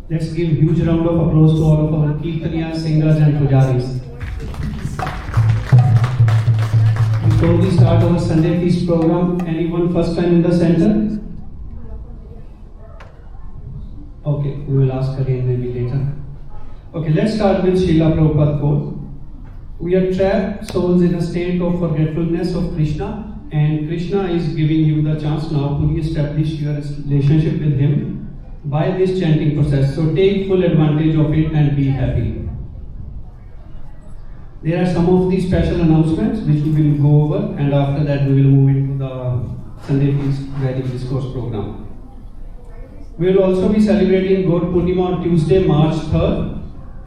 Let's give huge round of applause to all of our Kirtaniyas, singers and pujaris. Before we start our Sunday Feast program, anyone first time in the center? Okay, we will ask again maybe later. Okay, let's start with Srila Prabhupada quote. We are trapped souls in a state of forgetfulness of Krishna, and Krishna is giving you the chance now to re-establish your relationship with Him by this chanting process. So take full advantage of it and be happy. There are some of these special announcements which we will go over, and after that we will move into the Sunday Feast Vedic Discourse program. We will also be celebrating Gaur Purnima on Tuesday, March 3rd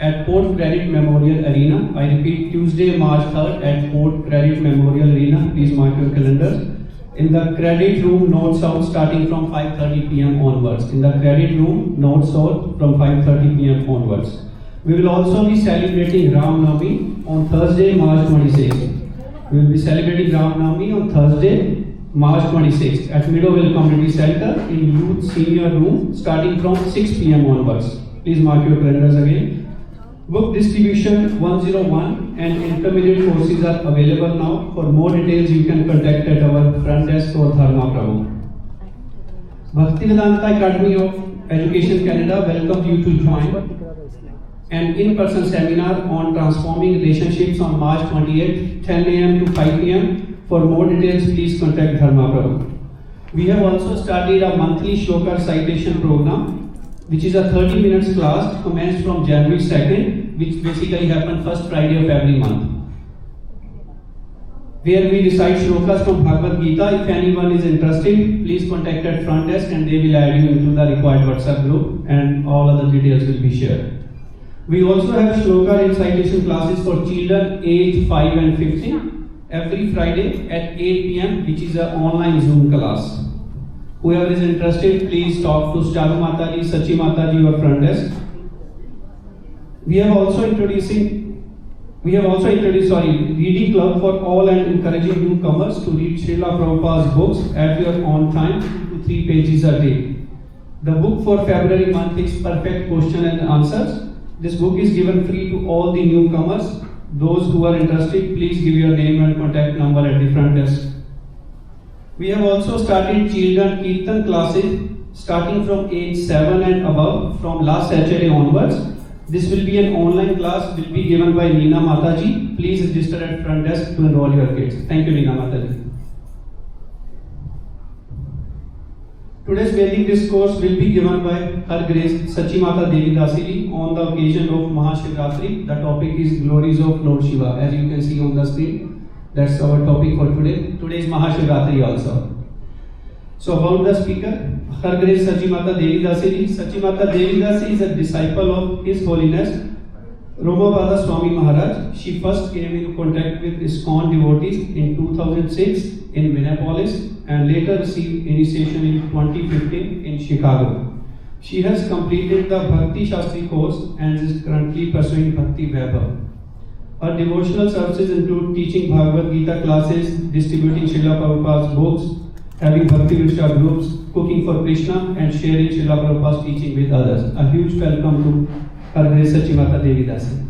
at Port Credit Memorial Arena. I repeat, Tuesday, March 3rd at Port Credit Memorial Arena. Please mark your calendars. In the Credit Room, North South, starting from 5:30 p.m. onwards. In the Credit Room, North South, from 5:30 p.m. onwards. We will also be celebrating Ram Navami on Thursday, March 26th. We will be celebrating Ram Navami on Thursday, March 26th at Meadowville Community Center in Youth Senior Room, starting from 6 p.m. onwards. Please mark your calendars again. Book distribution 101 and intermediate courses are available now. For more details, you can contact at our front desk or Dharma Prabhu. Bhaktivedanta Academy of Education Canada welcomes you to join an in-person seminar on transforming relationships on March 28th, 10 a.m. to 5 p.m. For more details, please contact Dharma Prabhu. We have also started a monthly Shloka recitation program, which is a 30 minutes class commenced from January 2nd, which basically happens first Friday of every month, where we recite shlokas from Bhagavad Gita. If anyone is interested, please contact at front desk and they will add you into the required WhatsApp group, and all other details will be shared. We also have shloka recitation classes for children aged 5 and 15 every Friday at 8 p.m., which is an online Zoom class. Whoever is interested, please talk to Sacimata, Sacimata or front desk. We have also introduced reading club for all and encouraging newcomers to read Srila Prabhupada's books at your own time, 2 to 3 pages a day. The book for February month is Perfect Question and Answers. This book is given free to all the newcomers. Those who are interested, please give your name and contact number at the front desk. We have also started children Kirtan classes starting from age 7 and above from last Saturday onwards. This will be an online class, will be given by Neena Mataji. Please register at front desk to enroll your kids. Thank you, Neena Mataji. Today's Vedic discourse will be given by Her Grace Sacimata Devi Dasiri on the occasion of Mahashivratri. The topic is Glories of Lord Shiva. As you can see on the screen, that's our topic for today. Today is Mahashivratri also. So about the speaker, Her Grace Sacimata Devi Dasiri. Sacimata Devi Dasi is a disciple of His Holiness Romapada Swami Maharaj. She first came in contact with ISKCON devotees in 2006 in Minneapolis and later received initiation in 2015 in Chicago. She has completed the Bhakti Shastri course and is currently pursuing Bhakti Vaibhav. Her devotional services include teaching Bhagavad Gita classes, distributing Srila Prabhupada's books, having Bhakti Vrishta groups, cooking for Krishna, and sharing Srila Prabhupada's teaching with others. A huge welcome to Her Grace Sacimata Devi Dasi.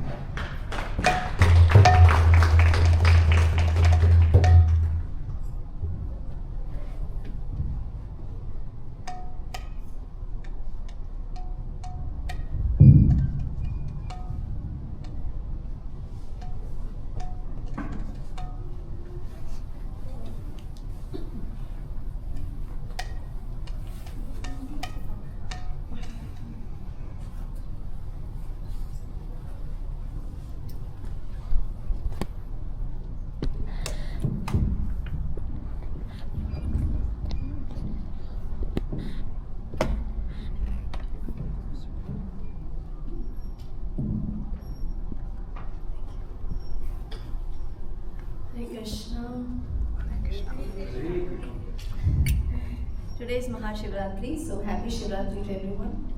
Today is Mahashivratri, so happy Shivratri to everyone.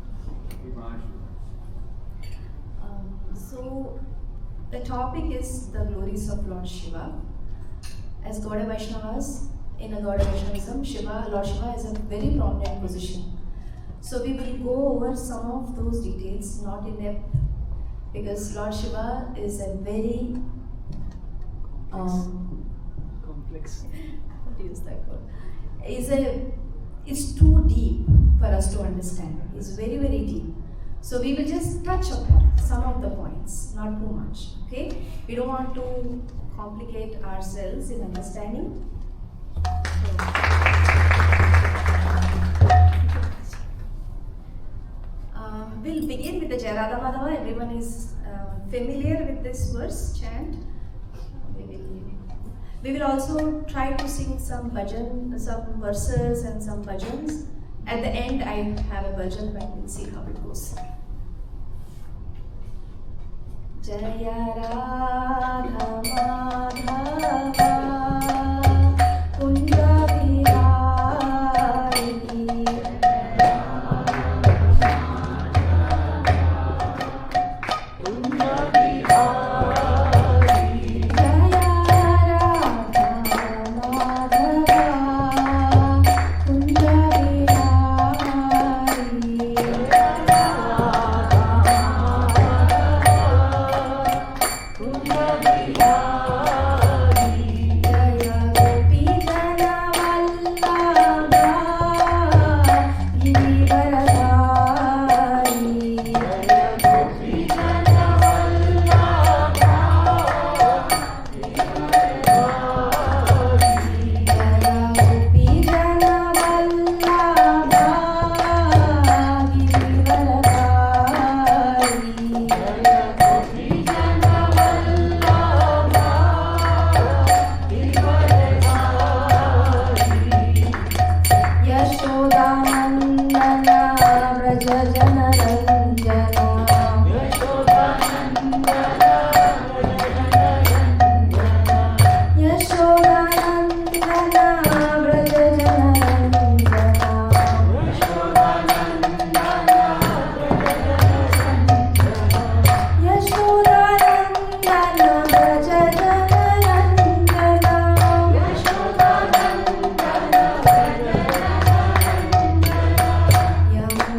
So the topic is the glories of Lord Shiva. As Gaudiya Vaishnavas, in a Gaudiya Vaishnavism, Lord Shiva is a very prominent position. So we will go over some of those details, not in depth, because Lord Shiva is a very complex. what is that word? It's too deep for us to understand. It's very, very deep. So we will just touch upon some of the points, not too much. Okay? We don't want to complicate ourselves in understanding. We'll begin with the Jai Radha Madhava. Everyone is familiar with this verse, chant. We will also try to sing some bhajan, some verses and some bhajans. At the end, I have a bhajan, but we'll see how it goes. Jaya Radha Madhava Kunja Vihari Yamuna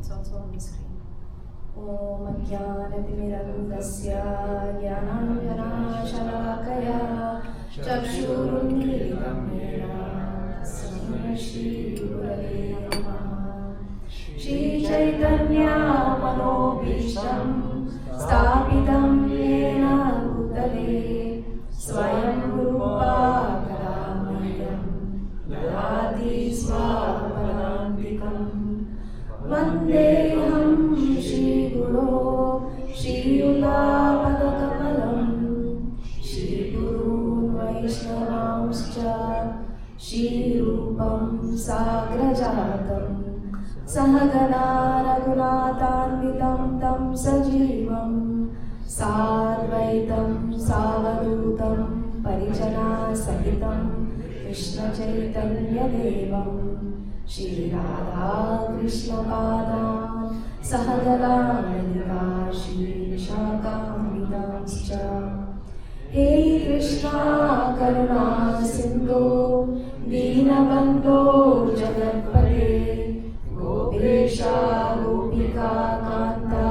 It's also on the screen. Om Ajnanatimirandasya Jnananjanashalakaya Chakshurunmilitam Yena Tasmai Shri Gurave Namaha. Shri Chaitanya Manobhishtam Sthapitam Yena Bhutale Swayam Rupa Kadamayam Dadati Swapadantikam Vandeham Shri Guru Shri Yudapadakammalam Shri Gurun Vaishnavamscha Shri Rupam Sagrajatam Sahagana Raghunatanvitam Tam Sajivam Sadvaitam Savadutam Parijana Sahitam Krishna Chaitanya Devam Shri Radha Krishna Padan Sahagana Radhika Shri Vishakamitamscha. Hey Krishna Karuna Sindhu Deenabandho Jagatpate Gopesha Gopika Kanta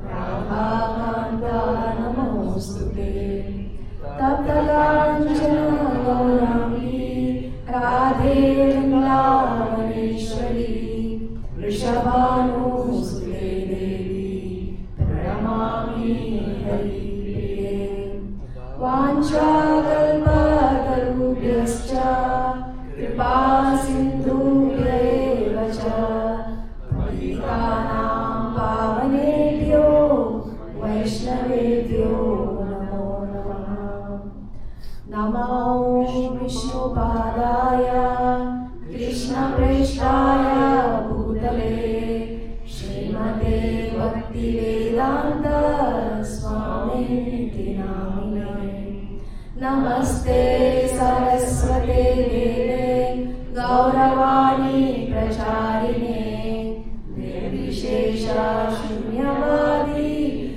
Radha Kanta Namostute Taptalanjana Gaurangi Radhe Vrindavaneshwari Vrishabhanusute Devi Pranamami Hari Priye Vanchakalpatarubhyascha Kripa Sindhubhyeva cha Patitanam Pavanebhyo Vaishnavebhyo Namo Namaha. Namo Vishnupadaya Krishna Preshtaya Bhutale Srimate Bhaktivedanta Swamiti Namine. Namaste Saraswate Deve Gauravani Pracharine Nirvishesha Shunyavadi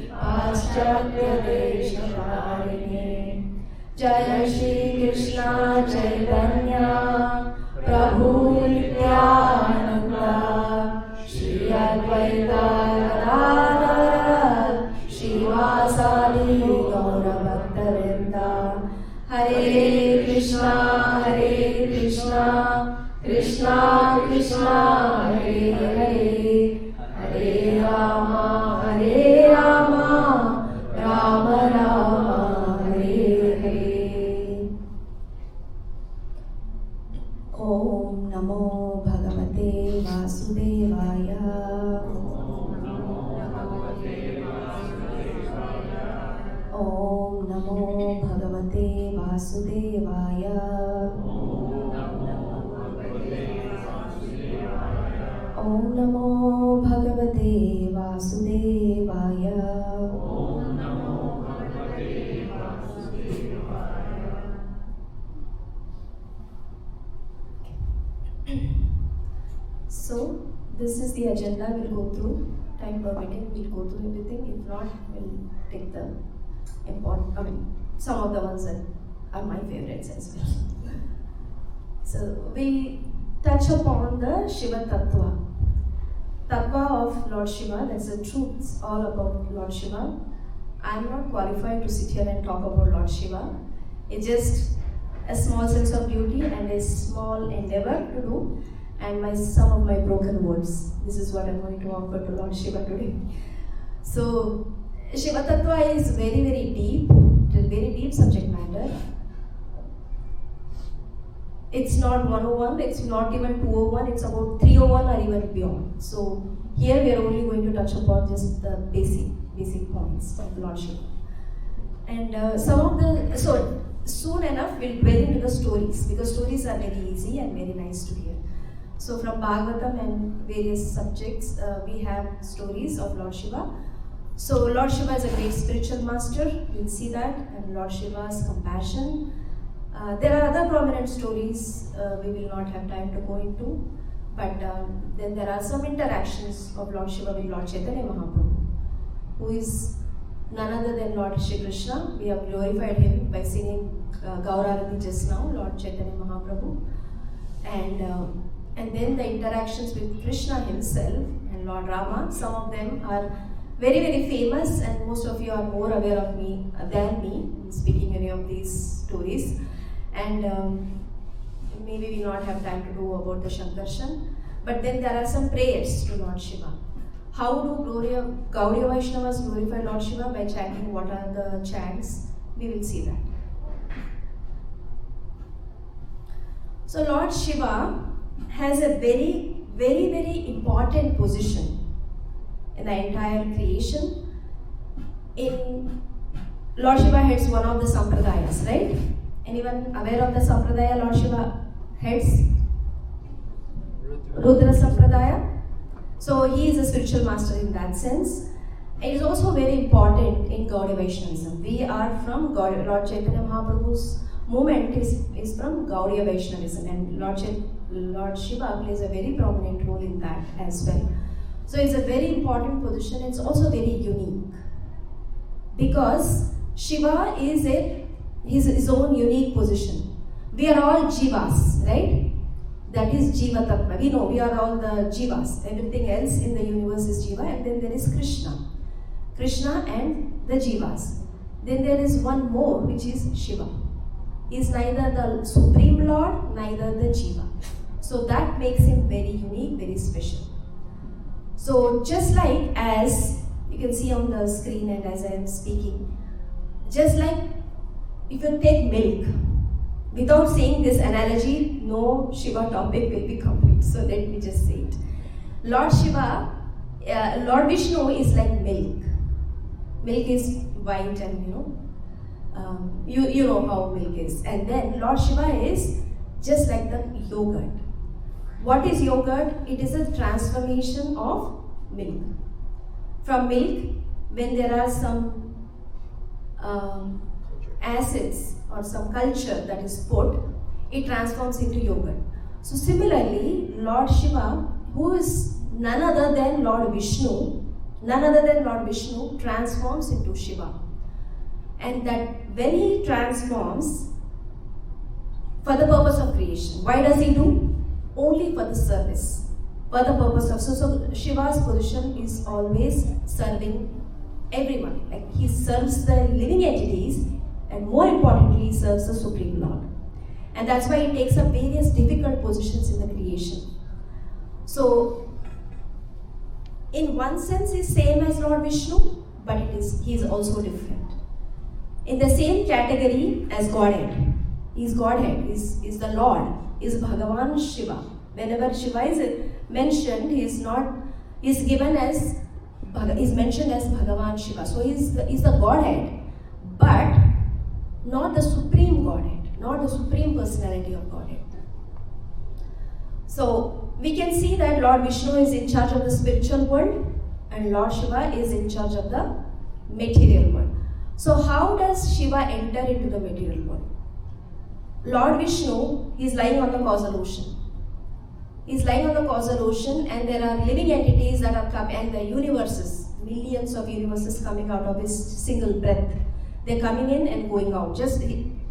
Paschatya Deshakarine. Jaya Shri Krishna Chaitanya Prabhu Nityananda Shri Advaita Gadadhara Shivasadi Gaura Bhaktavrinda. Hare Krishna Krishna Krishna Hare Hare Hare Rama Rama Rama Hare Hare. Om Namo Bhagavate Vasudevaya. Om Namo Bhagavate Vasudevaya. Om Namo Bhagavate Vasudevaya. So, this is the agenda we'll go through. Time permitting, we'll go through everything. If not, we'll take the some of the ones that are my favorites as well. So, we touch upon the Shiva Tattva. Tattva of Lord Shiva, that's the truths all about Lord Shiva. I am not qualified to sit here and talk about Lord Shiva. It's just a small sense of duty and a small endeavor to do, and some of my broken words. This is what I'm going to offer to Lord Shiva today. So, Shiva Tattva is very, very deep. It's a very deep subject matter. It's not 101, it's not even 201, it's about 301 or even beyond. So, here we are only going to touch upon just the basic points of Lord Shiva. And so soon enough we'll dwell into the stories, because stories are very easy and very nice to hear. So from Bhagavatam and various subjects, we have stories of Lord Shiva. So Lord Shiva is a great spiritual master, you'll see that, and Lord Shiva's compassion. There are other prominent stories we will not have time to go into, but then there are some interactions of Lord Shiva with Lord Chaitanya Mahaprabhu, who is none other than Lord Shri Krishna. We have glorified him by singing Gaurarati just now, Lord Chaitanya Mahaprabhu. And then the interactions with Krishna himself, and and Lord Rama. Some of them are very, very famous, and most of you are more aware of me than me in speaking any of these stories. And maybe we not have time to do about the Shankarshan. But then there are some prayers to Lord Shiva. How do Gaudiya Vaishnavas glorify Lord Shiva? By chanting what are the chants? We will see that. So Lord Shiva has a very, very, very important position in the entire creation. Lord Shiva heads one of the sampradayas, right? Anyone aware of the sampradaya Lord Shiva heads? Rudra Sampradaya. So he is a spiritual master in that sense. It is also very important in Gaudiya Vaishnavism. We are from Lord Chaitanya Mahaprabhu's movement is from Gaudiya Vaishnavism, and Lord Shiva plays a very prominent role in that as well. So it's a very important position. It's also very unique because Shiva is his own unique position. We are all Jivas, right? That is Jiva Tattva. We know we are all the Jivas. Everything else in the universe is Jiva, and then there is Krishna. Krishna and the Jivas. Then there is one more, which is Shiva. He is neither the Supreme Lord, neither the Jiva. So that makes him very unique, very special. So just like as you can see on the screen and as I am speaking, just like if you take milk, without saying this analogy, no Shiva topic will be complete. So let me just say it. Lord Shiva, Lord Vishnu is like milk. Milk is white and you know how milk is. And then Lord Shiva is just like the yogurt. What is yogurt? It is a transformation of milk. From milk, when there are some acids or some culture that is put, it transforms into yogurt. So similarly, Lord Shiva, who is none other than Lord Vishnu, transforms into Shiva. And that when he transforms for the purpose of creation, why does he do? Only for the service, for the purpose of, so Shiva's position is always serving everyone. Like he serves the living entities, and more importantly, he serves the Supreme Lord. And that's why he takes up various difficult positions in the creation. So, in one sense, he's same as Lord Vishnu, but he is also different. In the same category as Godhead. He's Godhead, he's the Lord, is Bhagavan Shiva. Whenever Shiva is mentioned, he's mentioned as Bhagavan Shiva. So he's the Godhead, but not the Supreme Godhead, not the Supreme Personality of Godhead. So we can see that Lord Vishnu is in charge of the spiritual world and Lord Shiva is in charge of the material world. So how does Shiva enter into the material world? Lord Vishnu, he is lying on the causal ocean. He is lying on the causal ocean, and there are living entities that are coming, and the universes, millions of universes coming out of his single breath. They're coming in and going out just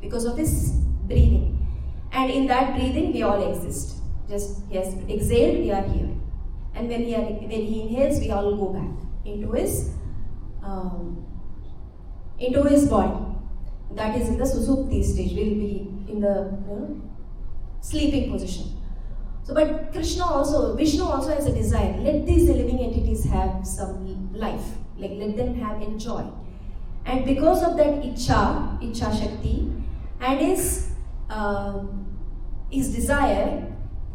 because of his breathing. And in that breathing, we all exist. Just he has exhaled, we are here. And when he inhales, we all go back into his body. That is in the Susupti stage. We will be in the sleeping position. So, but Vishnu also has a desire. Let these living entities have some life. Like let them have enjoy. And because of that Ichha Shakti, and his desire,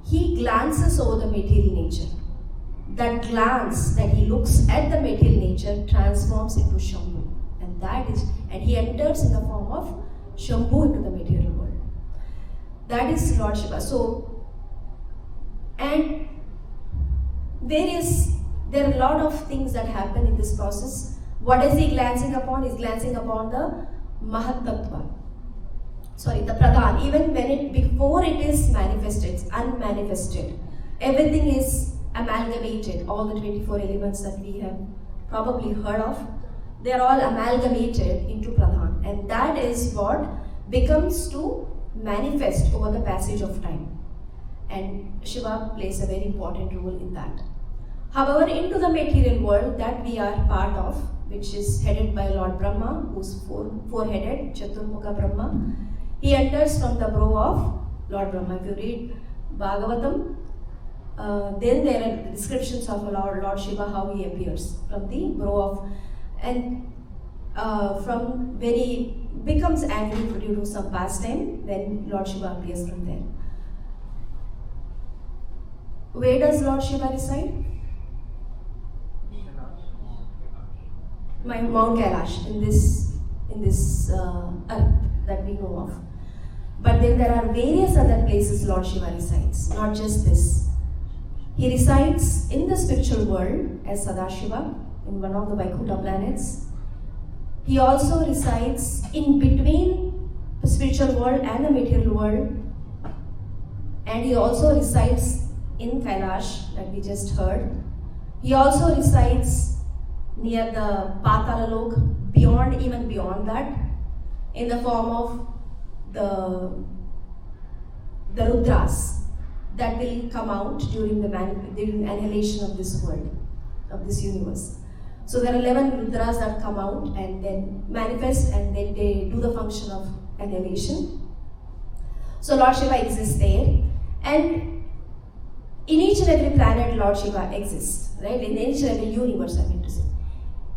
he glances over the material nature. That glance that he looks at the material nature transforms into Shambhu. And he enters in the form of Shambhu into the material world. That is Lord Shiva. So, and there are a lot of things that happen in this process. What is he glancing upon? He's glancing upon the Mahatattva. The Pradhan. Even before it is manifested, it's unmanifested. Everything is amalgamated. All the 24 elements that we have probably heard of, they are all amalgamated into Pradhan, and that is what becomes to manifest over the passage of time. And Shiva plays a very important role in that. However, into the material world that we are part of, which is headed by Lord Brahma, who's four-headed, Chaturmukha Brahma, he enters from the brow of Lord Brahma. If you read Bhagavatam, then there are descriptions of Lord Shiva, how he appears from the brow of, and from when he becomes angry due to some pastime, then Lord Shiva appears from there. Where does Lord Shiva reside? Mount Kailash, in this earth that we know of. But then there are various other places Lord Shiva resides, not just this. He resides in the spiritual world as Sadashiva, in one of the Vaikuntha planets. He also resides in between the spiritual world and the material world. And he also resides in Kailash, that we just heard. He also resides near the Patala Lok, even beyond that, in the form of the Rudras that will come out during the annihilation of this world, of this universe. So there are 11 Rudras that come out and then manifest, and then they do the function of annihilation. So Lord Shiva exists there, and in each and every planet Lord Shiva exists, right? In each and every universe, I mean to say.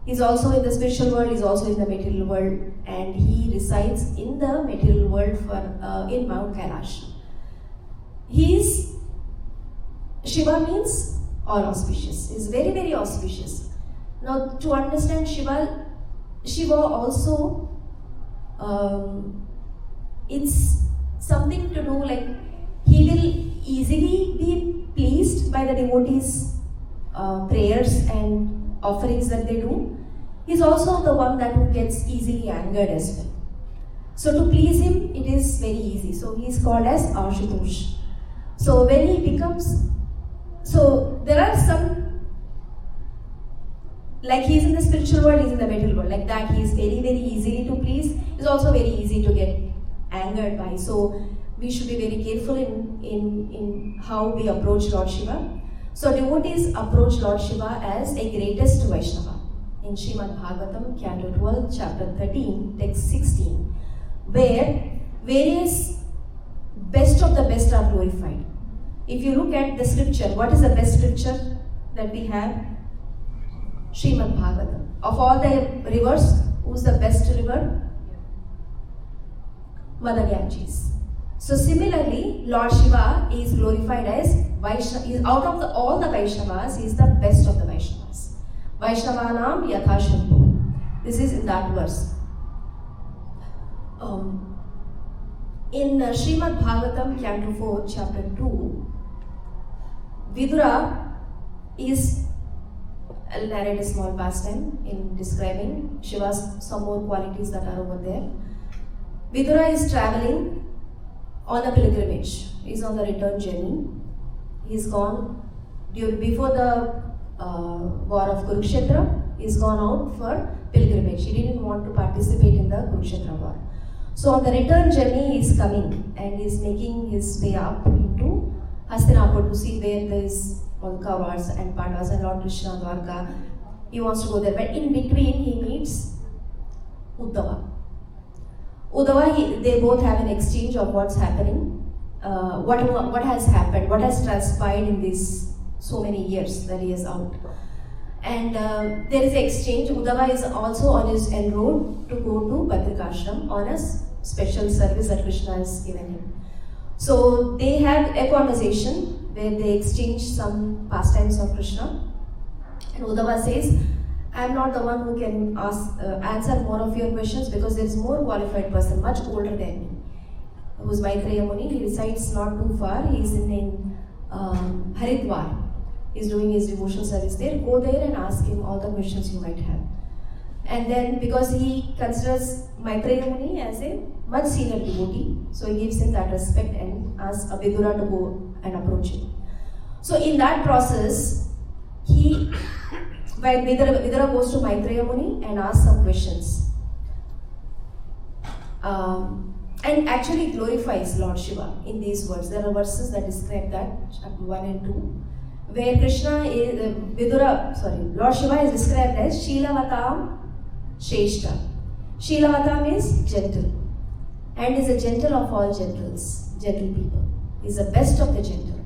He's also in the spiritual world, he's also in the material world, and he resides in the material world in Mount Kailash. Shiva means all auspicious. He's very, very auspicious. Now, to understand Shiva also, it's something to do like he will easily be pleased by the devotees' prayers and offerings that they do. He's also the one that who gets easily angered as well. So to please him, it is very easy. So he's called as Ashutosh. So when he becomes, so there are some, like he's in the spiritual world, he's in the material world, like that he is very, very easily to please. He's also very easy to get angered by. So we should be very careful in how we approach Lord Shiva. So devotees approach Lord Shiva as a greatest Vaishnava. In Srimad Bhagavatam, Canto 12, Chapter 13, Text 16, where various best of the best are glorified. If you look at the scripture, what is the best scripture that we have? Srimad Bhagavatam. Of all the rivers, who's the best river? Mother Ganges. So similarly, Lord Shiva is glorified as Vaishnava. Out of all the Vaishnavas, he is the best of the Vaishnavas. Vaishnavanam yatha shambhu. This is in that verse. In Srimad Bhagavatam, Canto 4, Chapter 2, Vidura I'll narrate a small pastime in describing Shiva's some more qualities that are over there. Vidura is traveling on a pilgrimage. He's on the return journey. He's gone before the war of Kurukshetra. He's gone out for pilgrimage. He didn't want to participate in the Kurukshetra war. So on the return journey, he's coming and he's making his way up into Hastinapur to see where there is all Kauravas and Pandavas and Lord Krishna, Dwarka. He wants to go there, but in between he meets Uddhava. They both have an exchange of what's happening, what has happened, what has transpired in these so many years that he is out. And there is an exchange. Uddhava is also on his en route to go to Badrikashram on a special service that Krishna has given him. So they have a conversation where they exchange some pastimes of Krishna. And Uddhava says, I am not the one who can answer more of your questions because there is more qualified person, much older than me, who is Maitreya Muni. He resides not too far. He is in Haridwar. He is doing his devotional service there. Go there and ask him all the questions you might have. And then because he considers Maitreya Muni as a much senior devotee, so he gives him that respect and asks Vidura to go and approach him. So in that process, Vidura goes to Maitreya Muni and asks some questions. And actually glorifies Lord Shiva in these words. There are verses that describe that, chapter 1 and 2. where Krishna is, Lord Shiva is described as Shilavatam Shrestha. Shilavatam is gentle, and is a gentle of all gentles, gentle people. He is the best of the gentle.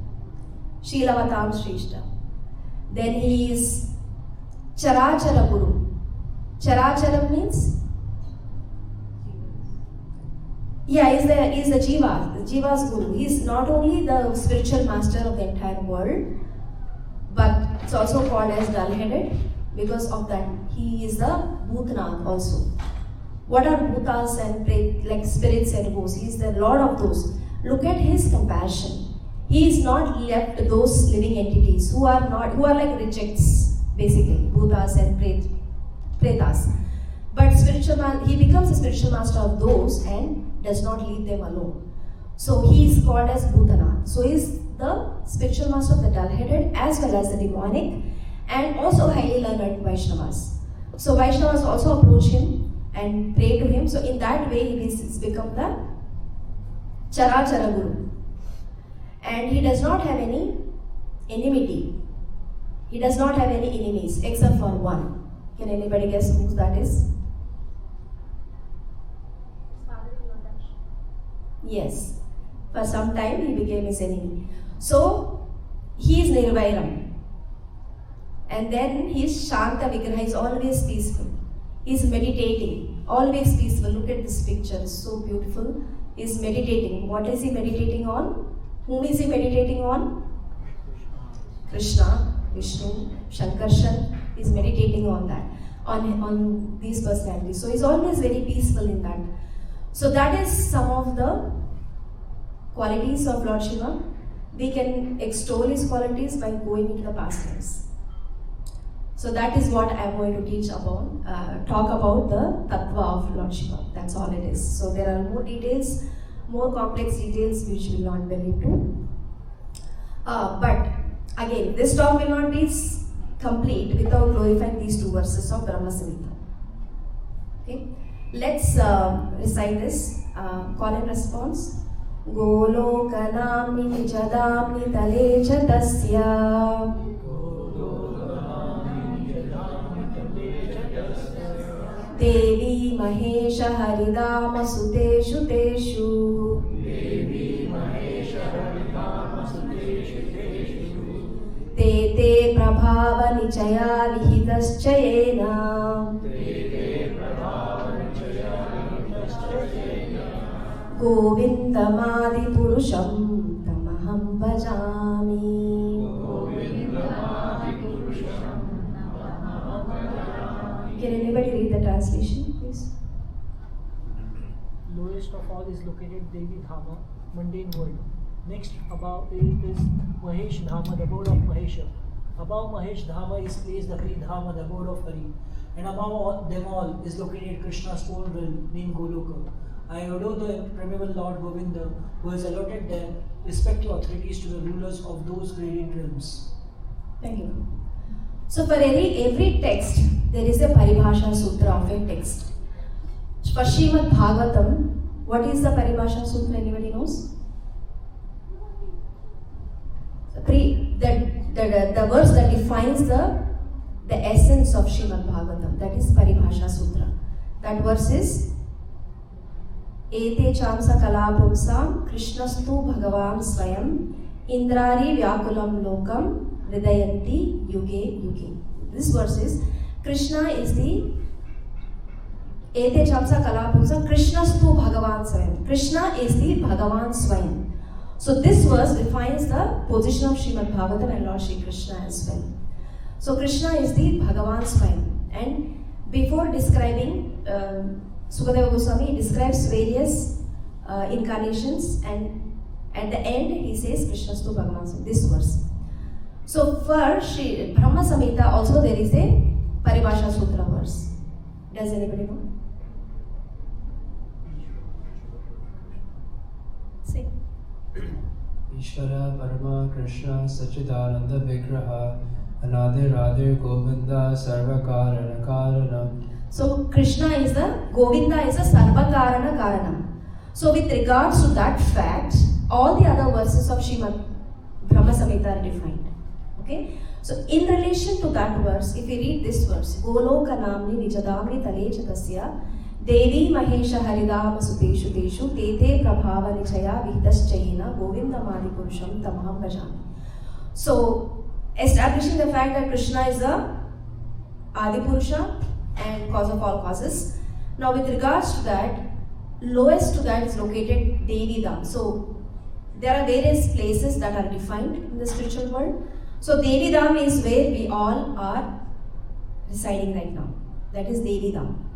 Shilavatam Shrestha. Then he is Charachara Guru. Charachara means, he's the Jiva's Guru. He is not only the spiritual master of the entire world, but it's also called as dull-headed. Because of that, he is the Bhutnath also. What are Bhutas and like spirits and ghosts? He is the Lord of those. Look at his compassion. He is not left those living entities who are like rejects, basically, Bhutas and Pretas. But he becomes a spiritual master of those and does not leave them alone. So he is called as Bhutanath. So he is the spiritual master of the dull-headed as well as the demonic, and also highly learned Vaishnavas. So Vaishnavas also approach him and pray to him. So in that way, he has become the Charachara Guru. And he does not have any enmity. He does not have any enemies except for one. Can anybody guess who that is? Yes. For some time he became his enemy. So he is Nirvairam. And then he is Shanta Vigraha. He is always peaceful. He is meditating. Always peaceful. Look at this picture. It's so beautiful. He is meditating. What is he meditating on? Whom is he meditating on? Krishna, Vishnu, Shankarshan. He is meditating on that. On these personalities. So he is always very peaceful in that. So that is some of the qualities of Lord Shiva. We can extol his qualities by going into the pastimes. So that is what I am going to teach about, talk about the Tattva of Lord Shiva. That's all it is. So there are more details, more complex details which we will not delve into. But again, this talk will not be complete without glorifying these two verses of Brahma Samhita. Okay, let's recite this. Call and response. Golokanamni jadamni tale chatasya Devi Mahesha Haridama Suteshu Teshu Te Te Prabhava Nichaya Vihidaschayena Govindamadi Purusham Tamaham Bhajami. Can anybody read the translation, please? Lowest of all is located Devi Dhama, mundane world. Next above it is Mahesh Dhama, the abode of Mahesha. Above Mahesh Dhama is placed the Hari Dhama, the abode of Hari. And above them all is located Krishna's own realm named Goloka. I adore the primeval Lord Govinda, who has allotted them respective authorities to the rulers of those gradient realms. Thank you. So for every text, there is a Paribhasha Sutra of a text. For Srimad Bhagavatam, what is the Paribhasha Sutra? Anybody knows? The verse that defines the essence of Srimad Bhagavatam, that is Paribhasha Sutra. That verse is Ete chamsa kalapumsam Krishnastu Bhagavan Swayam Indrari Vyakulam Lokam Hridayanti Yuge Yuge. This verse is Krishna is the Ete chamsa kalapumsam Krishnastu Bhagavan Swayam. Krishna is the Bhagavan Swayam. So this verse defines the position of Srimad Bhagavatam and Lord Shri Krishna as well. So Krishna is the Bhagavan Swayam. And before describing Sukadeva Goswami describes various incarnations, and at the end he says Krishnastu Bhagavan Swayam, this verse. So for Shri Brahma Samhita also there is a Paribhasha Sutra verse. Does anybody know? Say. Ishvara Parama Krishna Sachidananda Vigraha Anade Radhe Govinda Sarva Karana Karanam. So Krishna is the Govinda is the Sarva Karana Karanam. So with regards to that fact, all the other verses of Srimad Brahma Samhita are defined. Okay? So in relation to that verse, if we read this verse, Goloka namni nijadamni tale chatasya Devi Mahesha Haridama Suteshu Teshu Tete Prabhava Nichaya Vidaschayena Govindamadi Purusham Tamaham Bhajami. So establishing the fact that Krishna is the Adi Purusha and cause of all causes. Now with regards to that, lowest to that is located Devi Dham. So there are various places that are defined in the spiritual world. So Devi Dham is where we all are residing right now. That is Devi Dham.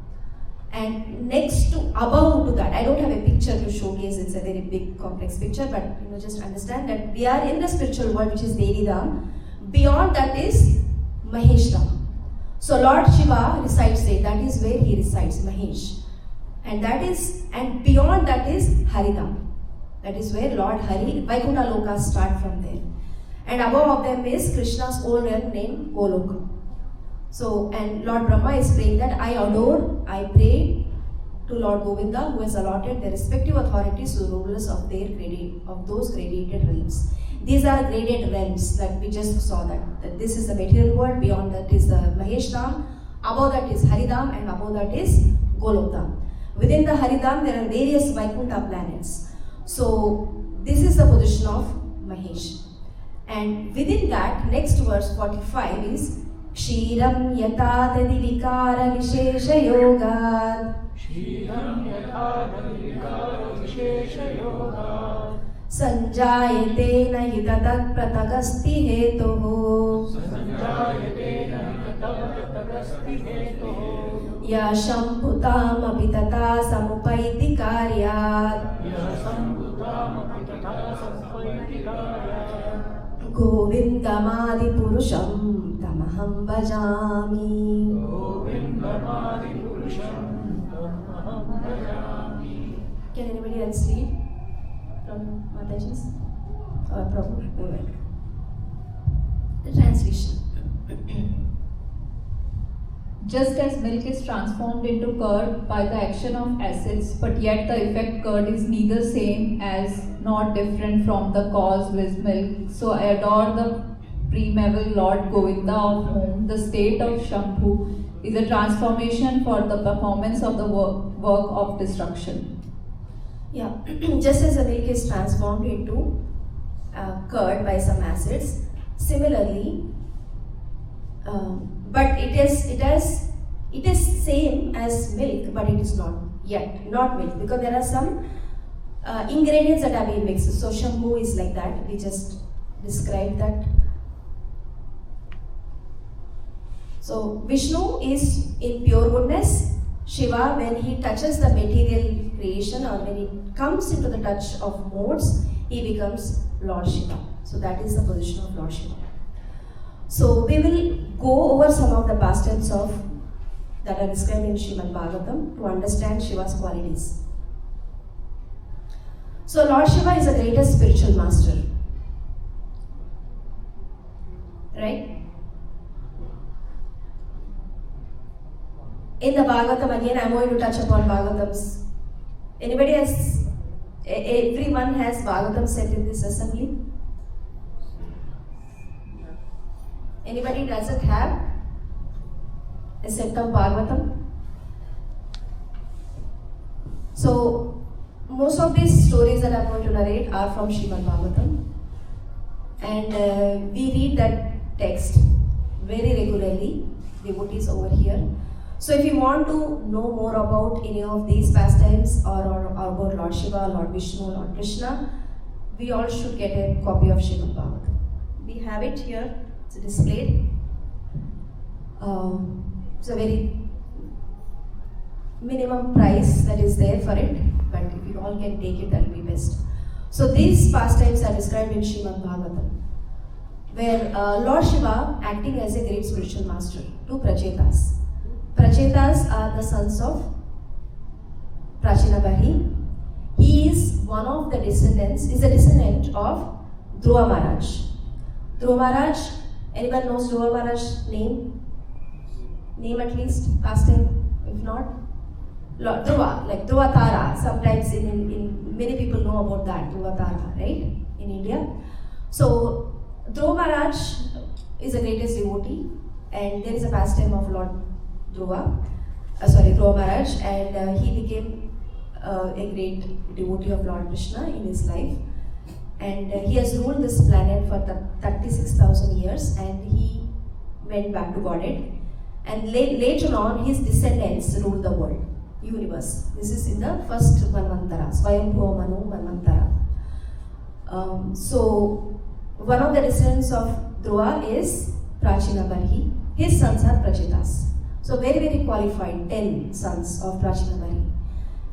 And next to, above to that, I don't have a picture to showcase, it's a very big complex picture, but just understand that we are in the spiritual world, which is Devi Dham. Beyond that is Mahesh Dham. So Lord Shiva resides there, that is where he resides, Mahesh. And beyond that is Haridham. That is where Lord Hari, Vaikuntha Lokas start from there. And above of them is Krishna's own realm named Goloka. So, and Lord Brahma is praying that I pray to Lord Govinda, who has allotted their respective authorities to the rulers of those gradated realms. These are graded realms, like we just saw that this is the material world, beyond that is the Mahesh Dham, above that is Haridham, and above that is Golok Dham. Within the Haridham, there are various Vaikuntha planets. So, this is the position of Mahesh. And within that, next verse 45 is Kshiram yata tadi vikara vishesha yoga Sanjayate nahi tatak pratagasti hetoho Ya shamputam apitata samupaiti karyat Govindamadi purusham tamaham bhajami. Can anybody else read from Mataji's or Prabhu? The translation. Just as milk is transformed into curd by the action of acids, but yet the effect curd is neither same as nor different from the cause with milk, so I adore the primeval Lord Govinda, of whom the state of Shambhu is a transformation for the performance of the work of destruction. Yeah, just as the milk is transformed into curd by some acids, similarly, but it is same as milk, but it is not milk, because there are some ingredients that are being mixed. So Shambhu is like that. We just described that. So Vishnu is in pure goodness. Shiva, when he touches the material creation, or when he comes into the touch of modes, he becomes Lord Shiva. So that is the position of Lord Shiva. So we will go over some of the pastimes that are described in Srimad Bhagavatam to understand Shiva's qualities. So Lord Shiva is the greatest spiritual master. Right? In the Bhagavatam, again I am going to touch upon Bhagavatams. Anybody has, everyone has Bhagavatam set in this assembly? Anybody doesn't have a set of Bhagavatam? So, most of these stories that I'm going to narrate are from Srimad Bhagavatam. And we read that text very regularly, devotees over here. So if you want to know more about any of these pastimes or about Lord Shiva, Lord Vishnu, Lord Krishna, we all should get a copy of Srimad Bhagavatam. We have it here. It's displayed. It's a very minimum price that is there for it, but if you all can take it, that will be best. So these pastimes are described in Srimad Bhagavatam, where Lord Shiva, acting as a great spiritual master to Prachetas. Prachetas are the sons of Prachinabahi. He is one of the descendants, is a descendant of Dhruva Maharaj. Dhruva Maharaj, anyone knows Dhruva Maharaj's name? Name at least, past name, if not? Lord Dhruva, like Dhruva Tara. Sometimes in many people know about that, Dhruva Tara, right? In India. So Dhruva Maharaj is the greatest devotee, and there is a pastime of Lord Dhruva Maharaj, and he became a great devotee of Lord Krishna in his life, and he has ruled this planet for 36,000 years, and he went back to Godhead, and later on his descendants ruled the world, universe. This is in the first Manvantara, Swayambhuva Manu Manvantara. So one of the descendants of Dhruva is Prachina Barhi. His sons are Prachitas. So very qualified 10 sons of Prachina Barhi.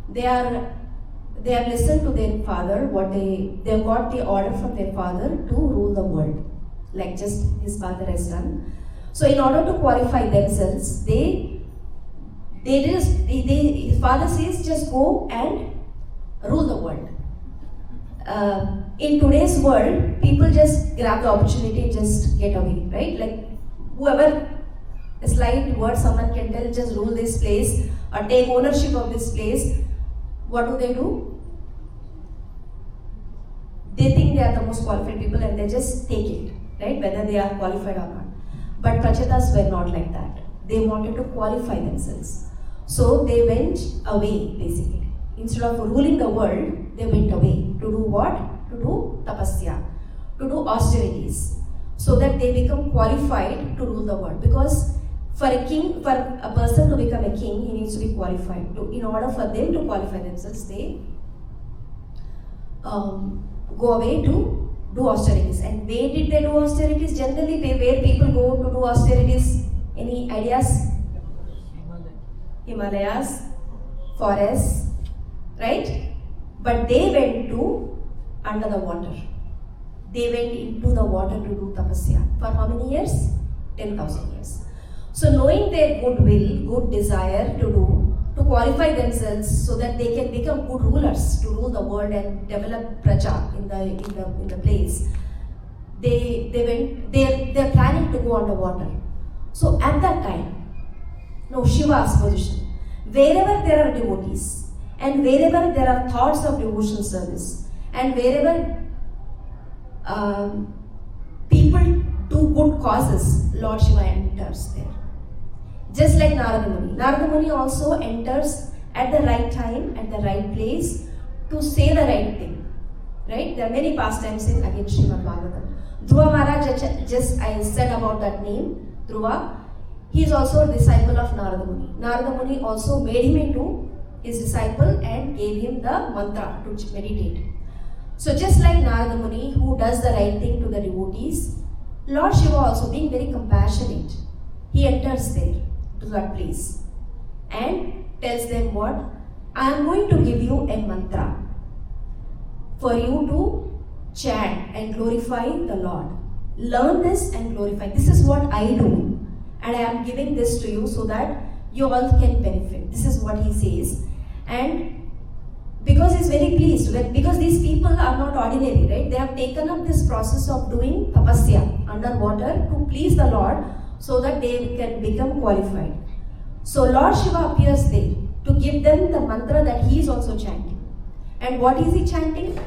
They have listened to their father, they have got the order from their father to rule the world, like just his father has done. So in order to qualify themselves, his father says, just go and rule the world. In today's world, people just grab the opportunity and just get away, right? Like whoever, a slight word someone can tell, just rule this place or take ownership of this place. What do? They think they are the most qualified people and they just take it, right? Whether they are qualified or not. But Prachitas were not like that. They wanted to qualify themselves. So they went away, basically. Instead of ruling the world, they went away. To do what? To do tapasya, to do austerities, so that they become qualified to rule the world. Because for a person to become a king, he needs to be qualified. In order for them to qualify themselves, they go away to do austerities. And where did they do austerities? Generally, where people go to do austerities? Any ideas? Himalayas, forests, right? But they went to under the water. They went into the water to do tapasya. For how many years? 10,000 years. So knowing their goodwill, good desire to qualify themselves so that they can become good rulers, to rule the world and develop praja in the place, they're planning to go underwater. So at that time, Shiva's position, wherever there are devotees and wherever there are thoughts of devotional service and wherever people do good causes, Lord Shiva enters there. Just like Narada Muni. Narada Muni also enters at the right time, at the right place to say the right thing. Right? There are many pastimes in again Srimad Bhagavatam. Dhruva Maharaj, just I said about that name, Dhruva. He is also a disciple of Narada Muni. Narada Muni also made him into his disciple and gave him the mantra to meditate. So just like Narada Muni, who does the right thing to the devotees, Lord Shiva also, being very compassionate, he enters there to that place and tells them what? I am going to give you a mantra for you to chant and glorify the Lord. Learn this and glorify. This is what I do, and I am giving this to you so that you all can benefit. This is what he says. And because he's very pleased, because these people are not ordinary, right? They have taken up this process of doing tapasya underwater to please the Lord so that they can become qualified. So Lord Shiva appears there to give them the mantra that he is also chanting. And what is he chanting?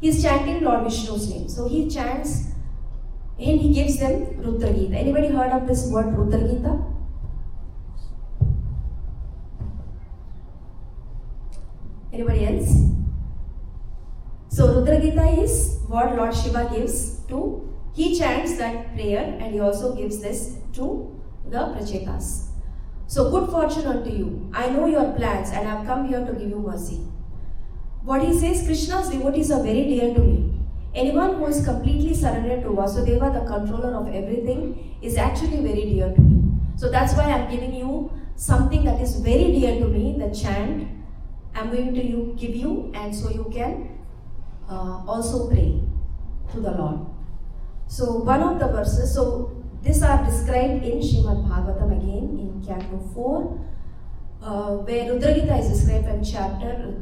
He is chanting Lord Vishnu's name. So he chants and he gives them Rudra Gita. Anybody heard of this word Rudra Gita? Anybody else? So Rudra Gita is what Lord Shiva gives to, he chants that prayer and he also gives this to the Prachetas. So good fortune unto you. I know your plans and I have come here to give you mercy. What he says, Krishna's devotees are very dear to me. Anyone who is completely surrendered to Vasudeva, the controller of everything, is actually very dear to me. So that's why I am giving you something that is very dear to me, the chant. I am going to give you, and so you can also pray to the Lord. So one of the verses, so these are described in Srimad Bhagavatam again in Canto 4, where Rudra Gita is described in chapter,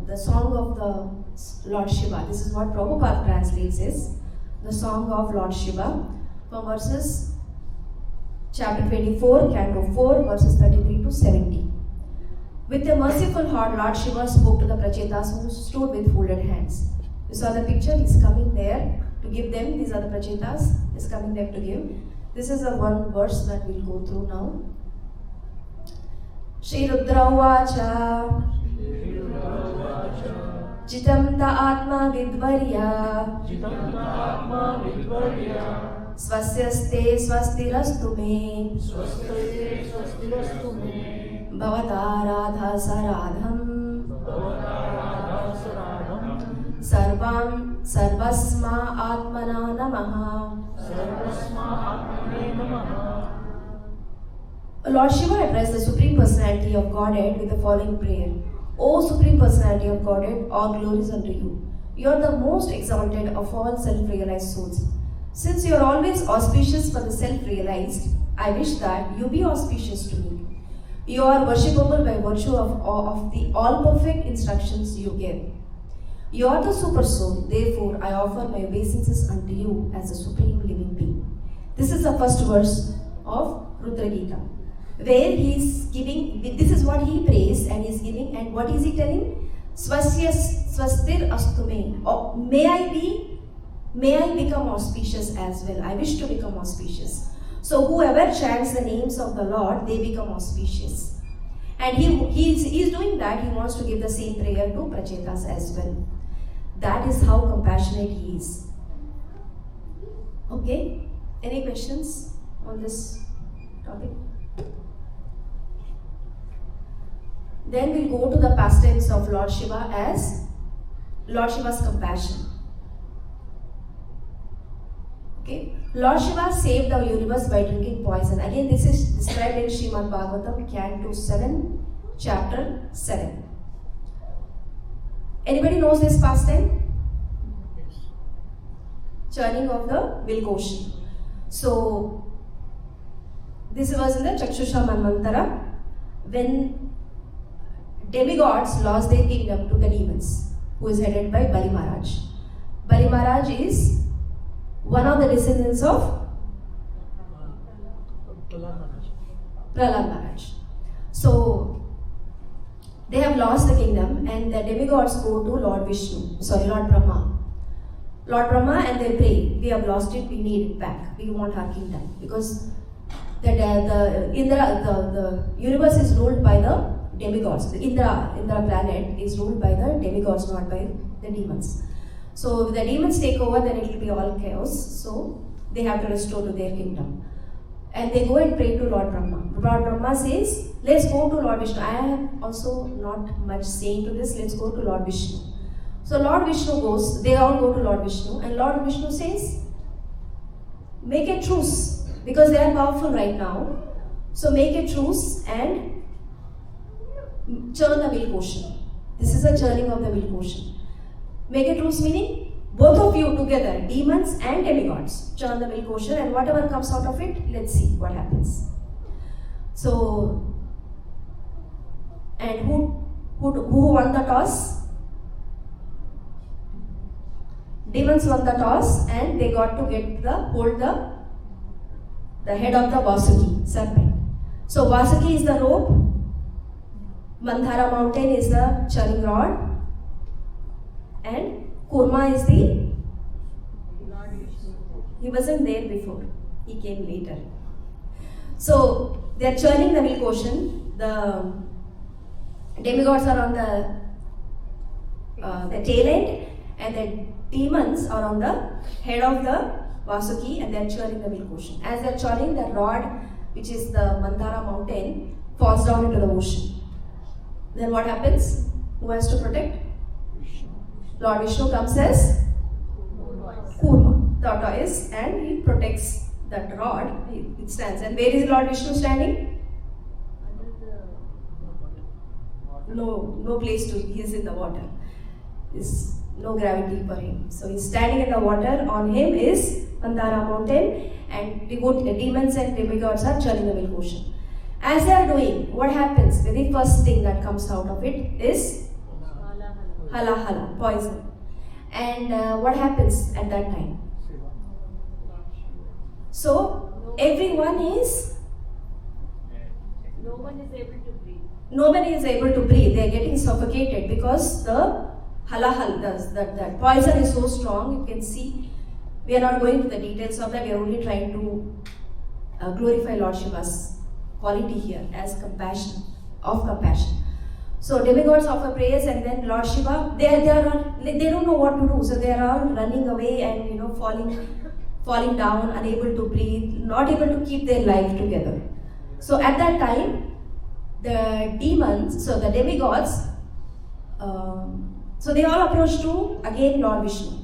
the song of the Lord Shiva. This is what Prabhupada translates is the song of Lord Shiva, from verses chapter 24, Canto 4, verses 33 to 70. With a merciful heart, Lord Shiva spoke to the Prachetas who stood with folded hands. You saw the picture, he's coming there to give them, these are the Prachetas, he's coming there to give. This is the one verse that we'll go through now. Shri Rudra Uvacha Jitam ta Atma Vidvarya Swasyaste Swastirastu me Bhavata Radha Saradham Sarvam Sarvasma Atmana Namaha. Lord Shiva addressed the Supreme Personality of Godhead with the following prayer. O Supreme Personality of Godhead, all glories unto you. You are the most exalted of all self-realized souls. Since you are always auspicious for the self-realized, I wish that you be auspicious to me. You are worshipable by virtue of the all-perfect instructions you give. You are the Super Soul, therefore I offer my obeisances unto you as the Supreme Living Being. This is the first verse of Rudra Gita, where he is giving, this is what he prays and he is giving, and what is he telling? Swastir astu me. Or may I become auspicious as well. I wish to become auspicious. So whoever chants the names of the Lord, they become auspicious. And he is doing that. He wants to give the same prayer to Prachetas as well. That is how compassionate he is. Okay? Any questions on this topic? Then we'll go to the pastimes of Lord Shiva as Lord Shiva's compassion. Okay? Lord Shiva saved the universe by drinking poison. Again, this is described in Srimad Bhagavatam, Canto 7, Chapter 7. Anybody knows this pastime? Churning of the milk ocean. So, this was in the Chakshusha Manvantara, when demigods lost their kingdom to the demons, who is headed by Bali Maharaj. Bali Maharaj is one of the descendants of Prahlad Maharaj. So, they have lost the kingdom and the demigods go to Lord Brahma. Lord Brahma, and they pray, we have lost it, we need it back, we want our kingdom. Because the universe is ruled by the demigods. The Indra planet is ruled by the demigods, not by the demons. So if the demons take over, then it will be all chaos. So they have to restore to their kingdom. And they go and pray to Lord Brahma. Lord Brahma says, let's go to Lord Vishnu. I am also not much saying to this, let's go to Lord Vishnu. So Lord Vishnu goes, they all go to Lord Vishnu, and Lord Vishnu says, make a truce, because they are powerful right now. So make a truce and churn the milk ocean. This is a churning of the milk ocean. Make a truce meaning, both of you together, demons and demigods, churn the milk ocean, and whatever comes out of it, let's see what happens. So, and who won the toss? Demons won the toss, and they got to hold the head of the Vasuki, serpent. So Vasuki is the rope, Mandhara mountain is the churning rod, and Kurma is he wasn't there before, he came later. So they are churning the milk ocean, the demigods are on the tail end, and the demons are on the head of the Vasuki, and they are churning the milk ocean. As they are churning, the rod, which is the Mandhara mountain, falls down into the ocean. Then what happens? Who has to protect? Lord Vishnu comes as Kurma, tortoise, and he protects that rod. It stands. And where is Lord Vishnu standing? No place to. He is in the water. There's no gravity for him. So he's standing in the water. On him is Mandhara mountain, and demons and demigods are churning the milk ocean. As they are doing, what happens? The very first thing that comes out of it is hala, poison. And what happens at that time? So everyone is. No one is able to breathe. Nobody is able to breathe. They are getting suffocated because the halahal does that poison is so strong. You can see. We are not going to the details of that. We are only trying to glorify Lord Shiva's quality here as compassion, of compassion. So demigods offer prayers, and then Lord Shiva, they don't know what to do, so they are all running away and falling down, unable to breathe, not able to keep their life together. So at that time, the demons, so the demigods, so they all approach to again Lord Vishnu.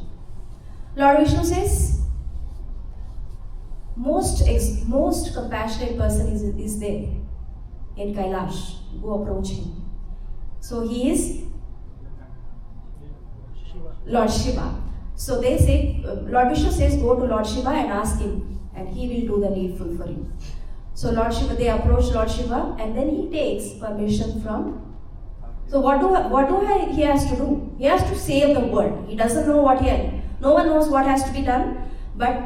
Lord Vishnu says, most compassionate person is there in Kailash. Go approach him. So he is Lord Shiva. So they say, Lord Vishnu says, go to Lord Shiva and ask him, and he will do the needful for you. So Lord Shiva, they approach Lord Shiva, and then he takes permission from. So what do he has to do? He has to save the world. He doesn't know no one knows what has to be done, but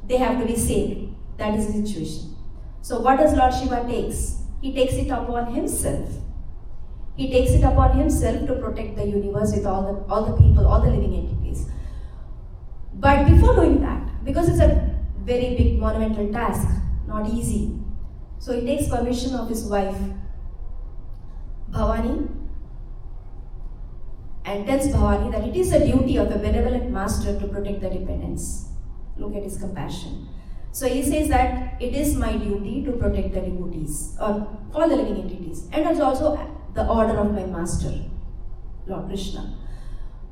they have to be saved. That is the situation. So what does Lord Shiva takes? He takes it upon himself. He takes it upon himself to protect the universe with all the people, all the living entities. But before doing that, because it's a very big monumental task, not easy, so he takes permission of his wife, Bhavani, and tells Bhavani that it is the duty of a benevolent master to protect the dependents. Look at his compassion. So he says that it is my duty to protect the devotees, or all the living entities, and it's also the order of my master, Lord Krishna.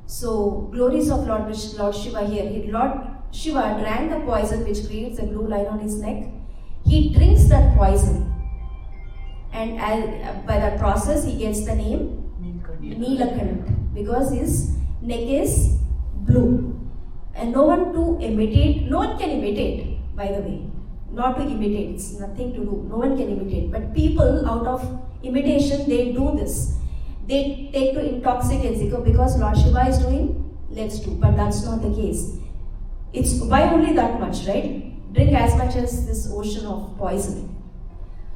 So glories of Lord Shiva here. Lord Shiva drank the poison which creates a blue line on his neck. He drinks that poison, and by that process he gets the name Neelakant, because his neck is blue. And no one can imitate, by the way. Not to imitate, it's nothing to do. No one can imitate. But people, out of imitation, they do this. They take to intoxicants because Lord Shiva is doing, let's do. But that's not the case. It's why only that much, right? Drink as much as this ocean of poison.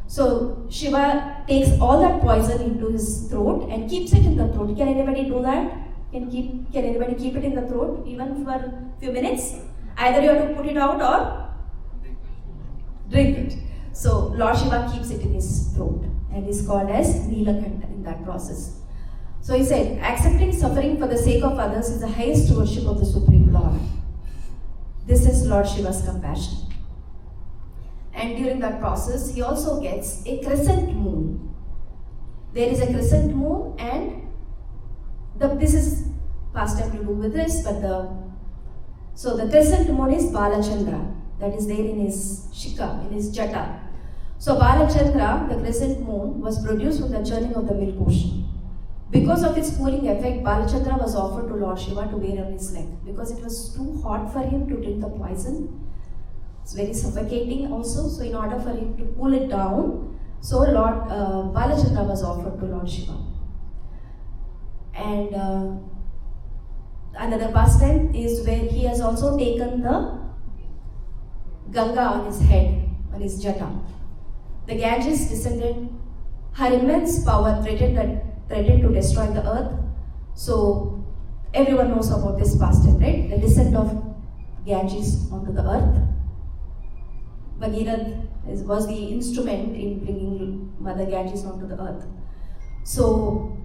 So Shiva takes all that poison into his throat and keeps it in the throat. Can anybody do that? Can anybody keep it in the throat even for a few minutes? Either you have to put it out or drink it. So Lord Shiva keeps it in his throat and is called as Neelakanta in that process. So he said, accepting suffering for the sake of others is the highest worship of the Supreme Lord. This is Lord Shiva's compassion. And during that process, he also gets a crescent moon. There is a crescent moon, and this is past time to do with this, but so the crescent moon is Balachandra, that is there in his Shika, in his Jata. So Balachandra, the crescent moon, was produced from the churning of the milk ocean. Because of its cooling effect, Balachandra was offered to Lord Shiva to wear on his neck, because it was too hot for him to drink the poison. It's very suffocating also, so in order for him to cool it down, so Lord Balachandra was offered to Lord Shiva. And another pastime is where he has also taken the Ganga on his head, on his jata. The Ganges descended, her immense power threatened to destroy the earth. So everyone knows about this pastime, right? The descent of Ganges onto the earth. Bhagirath was the instrument in bringing Mother Ganges onto the earth. So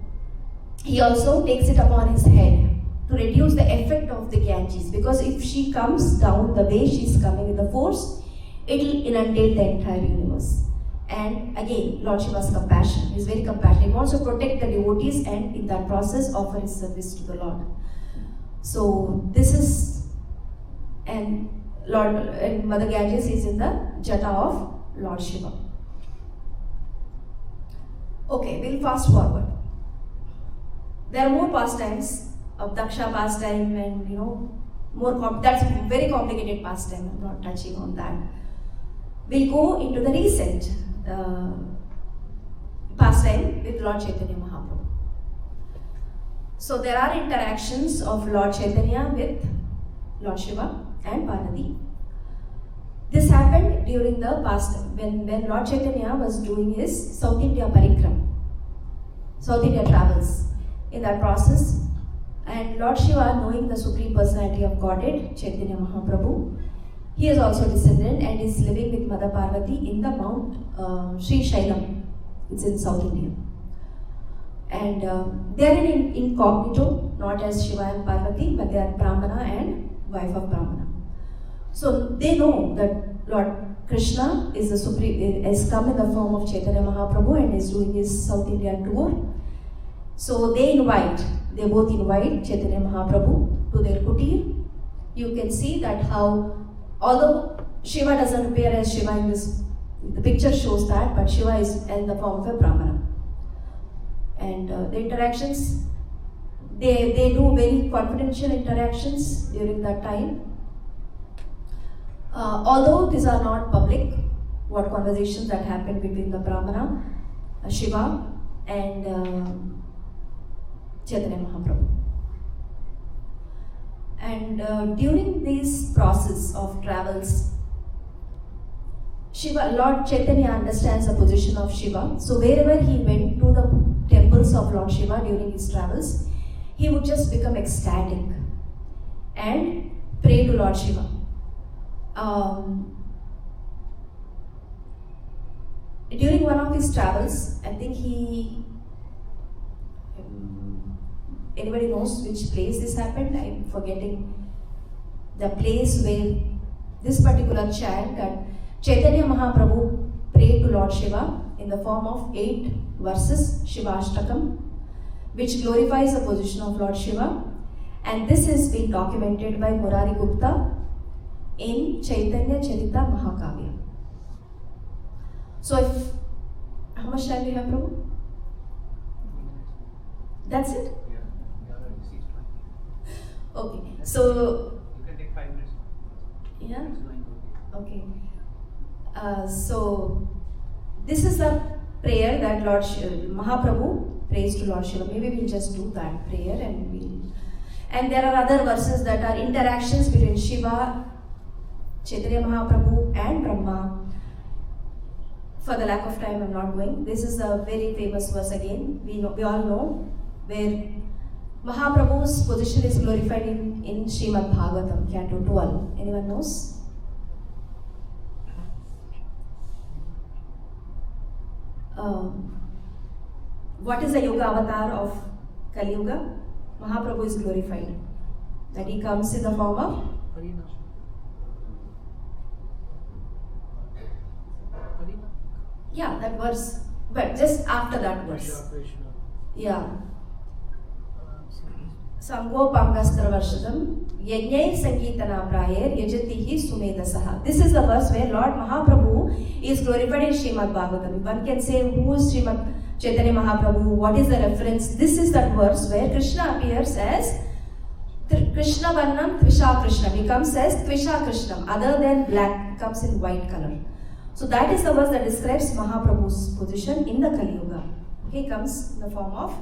he also takes it upon his head to reduce the effect of the Ganges, because if she comes down the way she is coming with the force, it will inundate the entire universe. And again, Lord Shiva's compassion is very compassionate. He wants to protect the devotees and in that process offer his service to the Lord. So this is, and Mother Ganges is in the jata of Lord Shiva. Okay, we'll fast forward. There are more pastimes of Daksha pastime, and that's a very complicated pastime. I'm not touching on that. We'll go into the recent pastime with Lord Chaitanya Mahaprabhu. So there are interactions of Lord Chaitanya with Lord Shiva and Parvati. This happened during the pastime when Lord Chaitanya was doing his South India parikram, South India travels. In that process, and Lord Shiva, knowing the Supreme Personality of Godhead, Chaitanya Mahaprabhu, He is also descendant and is living with Mother Parvati in the Mount Sri Shailam. It's in South India. And they are in incognito, not as Shiva and Parvati, but they are Brahmana and wife of Brahmana. So they know that Lord Krishna is the supreme, has come in the form of Chaitanya Mahaprabhu and is doing his South Indian tour. So they both invite Chaitanya Mahaprabhu to their kutir. You can see that how, although Shiva doesn't appear as Shiva in this, the picture shows that, but Shiva is in the form of a Brahmana. And the interactions, they do very confidential interactions during that time. Although these are not public, what conversations that happen between the Brahmana, Shiva and Chaitanya Mahaprabhu. And during this process of travels, Shiva, Lord Chaitanya understands the position of Shiva. So wherever he went to the temples of Lord Shiva during his travels, he would just become ecstatic and pray to Lord Shiva. During one of his travels, I think anybody knows which place this happened? I'm forgetting the place where this particular chant that Chaitanya Mahaprabhu prayed to Lord Shiva in the form of 8 verses, Shivashtakam, which glorifies the position of Lord Shiva. And this is being documented by Murari Gupta in Chaitanya Charita Mahakavya. So how much time do you have, Prabhu? That's it? Okay, so you can take 5 minutes. Yeah? Okay. So this is the prayer that Lord Mahaprabhu prays to Lord Shiva. Maybe we'll just do that prayer and there are other verses that are interactions between Shiva, Chaitanya Mahaprabhu and Brahma. For the lack of time, I'm not going. This is a very famous verse again. We all know where Mahaprabhu's position is glorified in Srimad Bhagavatam, Canto 12. Anyone knows? What is the Yoga avatar of Kali Yuga? Mahaprabhu is glorified. That he comes in the form of Harina. Yeah, that verse. But just after that verse. Yeah. Sangopangastra Varshadam Yajnai Sankitana Prayer Yajatihi Sumedasaha. This is the verse where Lord Mahaprabhu is glorified in Srimad Bhagavatam. One can say, who is Srimad Chaitanya Mahaprabhu? What is the reference? This is that verse where Krishna appears as Krishna Varnam Trisha Krishna, becomes as Tvisha Krishna, other than black, comes in white color. So that is the verse that describes Mahaprabhu's position in the Kali Yuga. He comes in the form of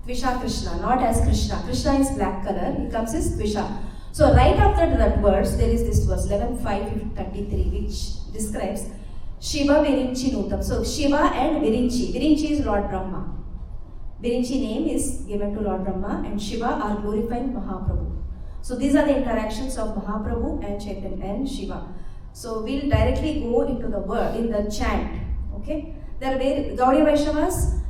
Tvisha Krishna, not as Krishna. Krishna is black color, he comes as Tvisha. So right after that verse, there is this verse 11.5.33, which describes Shiva Virinchi Nutam. So Shiva and Virinchi. Virinchi is Lord Brahma. Virinchi name is given to Lord Brahma and Shiva are glorifying Mahaprabhu. So these are the interactions of Mahaprabhu and Chaitanya and Shiva. So we'll directly go into the word, in the chant. Okay? There are Gaudiya Vaishnavas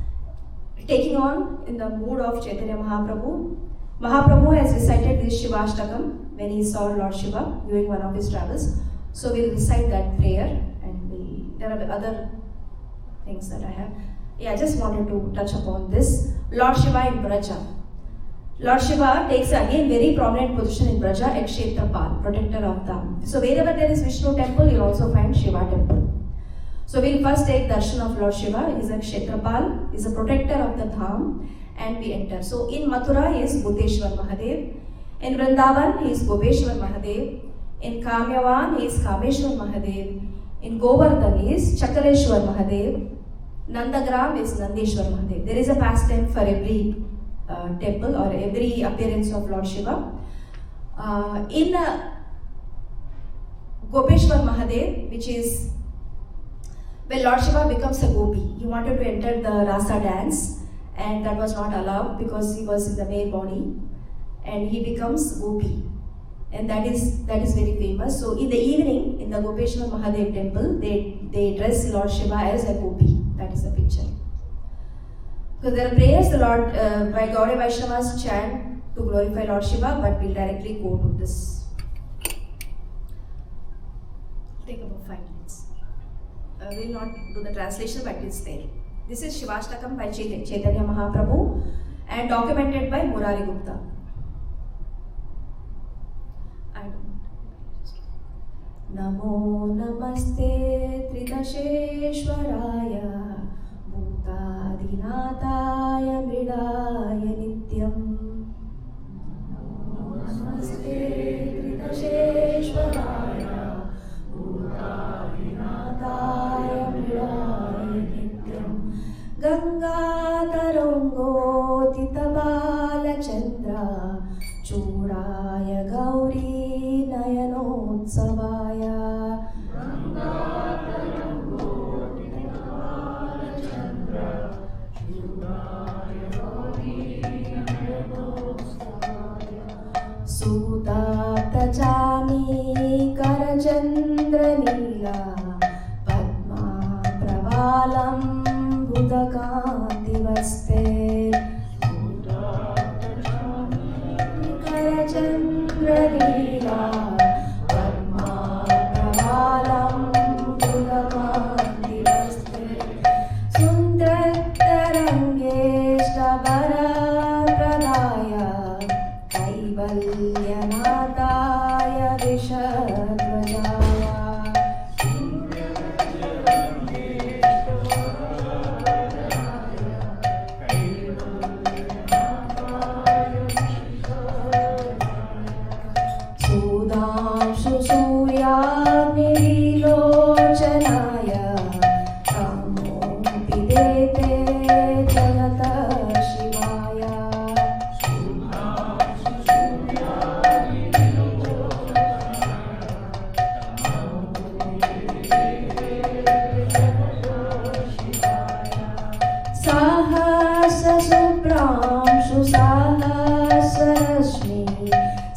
taking on in the mood of Chaitanya Mahaprabhu. Mahaprabhu has recited this Shivashtakam when he saw Lord Shiva during one of his travels. So we'll recite that prayer and there are other things that I have. Yeah, I just wanted to touch upon this. Lord Shiva in Braja. Lord Shiva takes again very prominent position in Braja, Kshetrapal, protector of Dham. So wherever there is Vishnu temple, you'll also find Shiva temple. So we'll first take darshan of Lord Shiva. He is a Kshetrapal, he is a protector of the Dham, and we enter. So in Mathura, he is Bhuteshwar Mahadev. In Vrindavan, he is Gopeshwar Mahadev. In Kamyavan, he is Kameshwar Mahadev. In Govardhan, he is Chakareshwar Mahadev. Nandagram is Nandeshwar Mahadev. There is a pastime for every temple or every appearance of Lord Shiva. In Gopeshwar Mahadev, which is when Lord Shiva becomes a gopi. He wanted to enter the Rasa dance and that was not allowed because he was in the male body and he becomes gopi. and that is very famous. So in the evening, in the Gopeshwar Mahadev temple, they dress Lord Shiva as a gopi. That is the picture. Because there are prayers the Lord by Gaudiya Vaishnavas chant to glorify Lord Shiva, but we'll directly go to this. Take about 5 minutes. We'll not do the translation, but it's there. This is Shivashtakam by Chaitanya Mahaprabhu and documented by Murari Gupta. Namo Namaste Tridasheshwaraya Bhutadinataya Mridaya Nityam. Namaste Tridasheshwaraya Bhutadinataya Mridaya Nityam. Gangatharangotita Chandra Churaya Gauri Nayanotsavaya. Sutaptajami Karachandra Nila Padma Pravalam Budakanti Vaste. Karachandra Nila Padma Pravalam Budakanti Vaste. Sundratarangeshtabara Pradaya Kaivalyanataya Vishadvajaya. Sudamshu Suryanirilocanaya Tamo Pidete Janata Shivaya. Sahasa Subramshu Sahasrashmi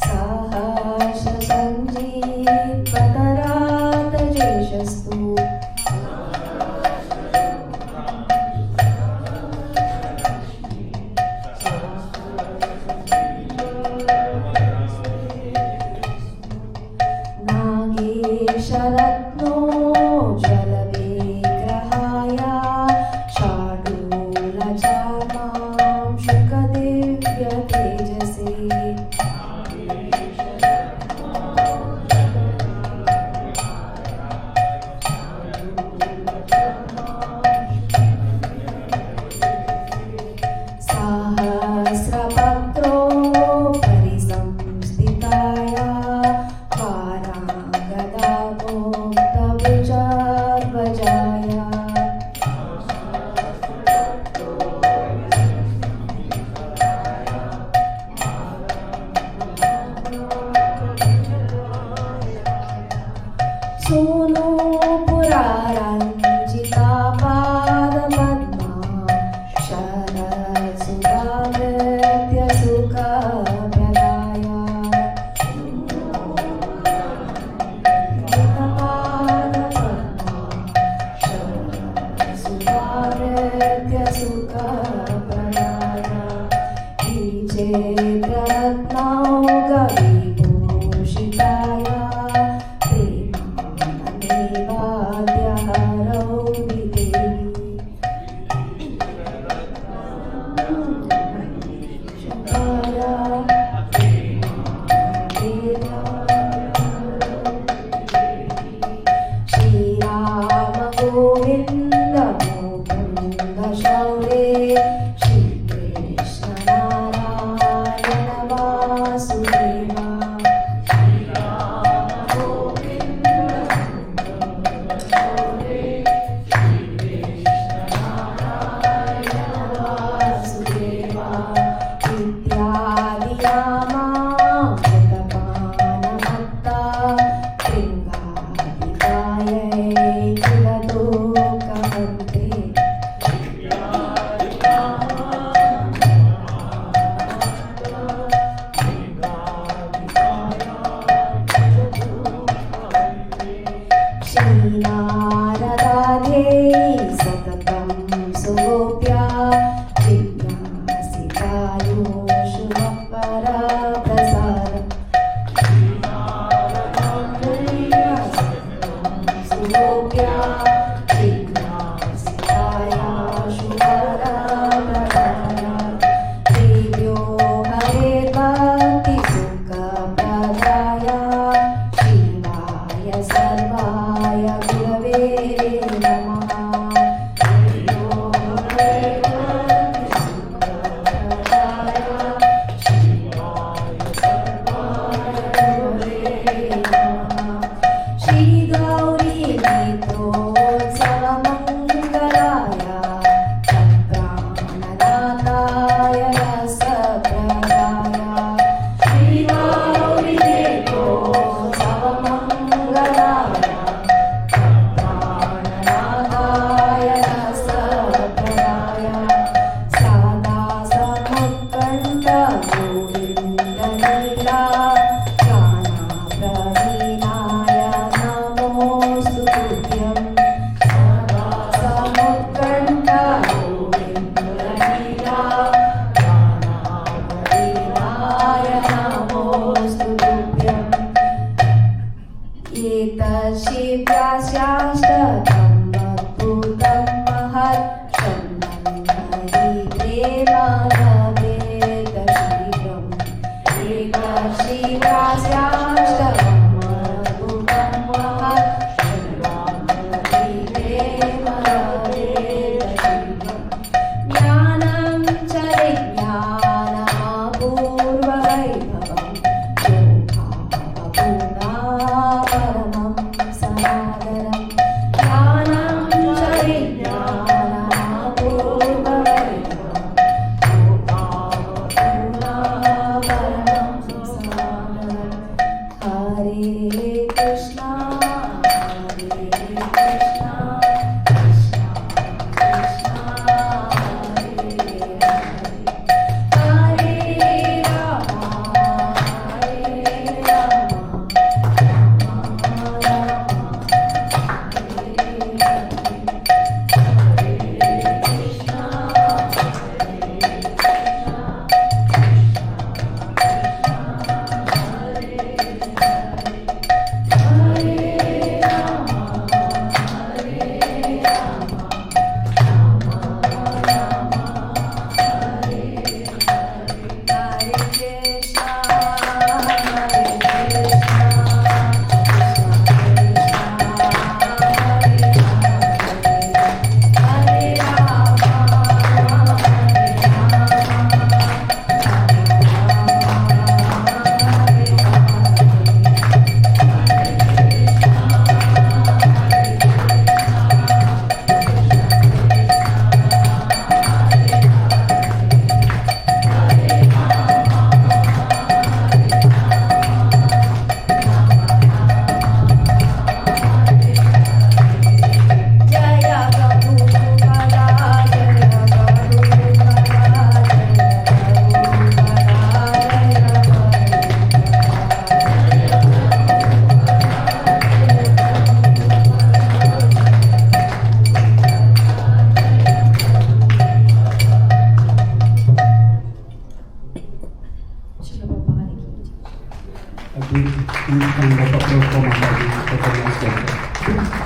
Sahasa Sanjeev Patarata Jeshastu. Nagesharatno Jalavigrahaya Shadula Charmam Shukadivya Tejase. Sahasrapatro Parisamstitaya Parangadamoktavijavajaya. Sono Puraranjita Padapadma Sharad Sudhavritya Sukha Pradaya. Sudhavritya Sukha Pradaya. Vijetratnau Gavibhushitaya Devadyaharau Videhi. Shri Rama Govinda Mukunda Shaure Shri Krishna Narayana Vasudeva. Shri Rama Govinda Mukunda Shaure Shri Krishna Narayana Vasudeva. Vidyadiyama Mutapana Matta Tringadikaye Kiladokahante. Vidyadiyama Mutapana Matta Tringadikaye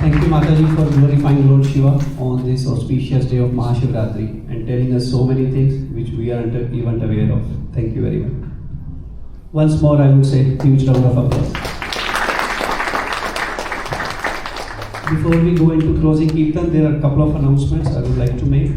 Thank you, Mataji, for glorifying Lord Shiva on this auspicious day of Mahashivratri and telling us so many things which we aren't even aware of. Thank you very much. Once more, I would say huge round of applause. Before we go into closing Kirtan, there are a couple of announcements I would like to make.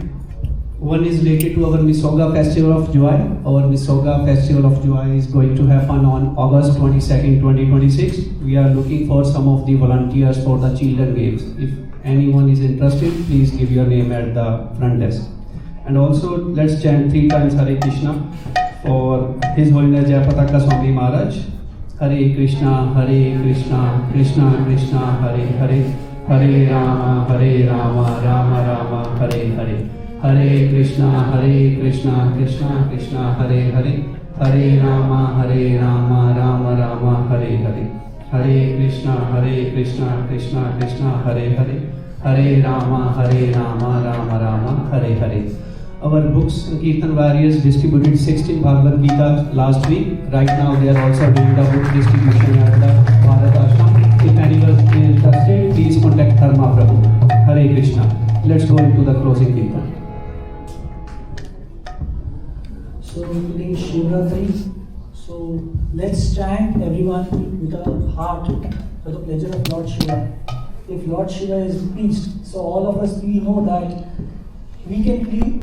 One is related to our Mississauga Festival of Joy. Our Mississauga Festival of Joy is going to happen on August 22nd, 2026. We are looking for some of the volunteers for the children games. If anyone is interested, please give your name at the front desk. And also, let's chant 3 times Hare Krishna for His Holiness Jayapataka Swami Maharaj. Hare Krishna, Krishna Krishna, Hare Hare, Hare Rama, Rama Rama, Hare Hare. Hare Krishna, Krishna Krishna, Hare Hare, Hare Rama, Rama Rama, Hare Hare. Hare Krishna, Krishna Krishna, Hare Hare, Hare Rama, Rama Rama, Hare Hare. Our books and Kirtan warriors distributed 16 Bhagavad Gita last week. Right now they are also doing the book distribution at the Bharat Ashram. If anyone is interested, please contact Dharma Prabhu. Hare Krishna. Let's go into the closing Kirtan. So today is Shivratri. So let's chant everyone with our heart for the pleasure of Lord Shiva. If Lord Shiva is pleased, so all of us we know that we can